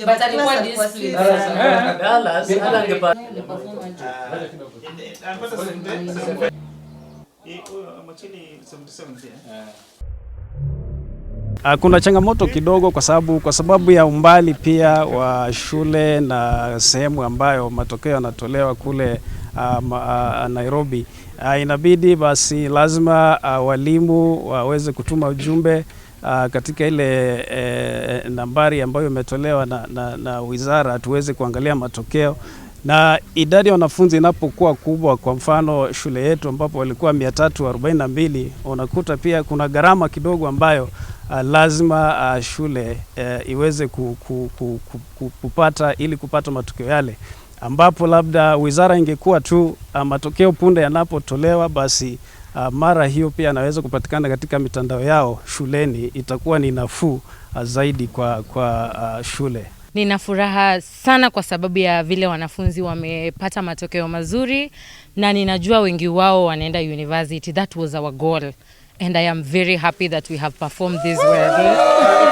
but alikuwa disciplined. Dallas angepata kuna changamoto kidogo kwa sababu ya umbali pia wa shule na sehemu ambayo matokeo yanatolewa kule Nairobi. Inabidi basi lazima walimu waweze kutuma ujumbe katika ile nambari ambayo imetolewa na wizara tuweze kuangalia matokeo. Na idadi ya wanafunzi inapokuwa kubwa, kwa mfano shule yetu ambapo walikuwa 342, unakuta pia kuna gharama kidogo ambayo lazima shule iweze kupata ili kupata matokeo yale, ambapo labda wizara ingekuwa tu matokeo punde yanapotolewa basi mara hiyo pia anaweza kupatikana katika mitandao yao shuleni, itakuwa ni nafuu zaidi kwa shule. Nina furaha sana kwa sababu ya vile wanafunzi wamepata matokeo mazuri na ninajua wengi wao wanaenda university. That was our goal and I am very happy that we have performed this well.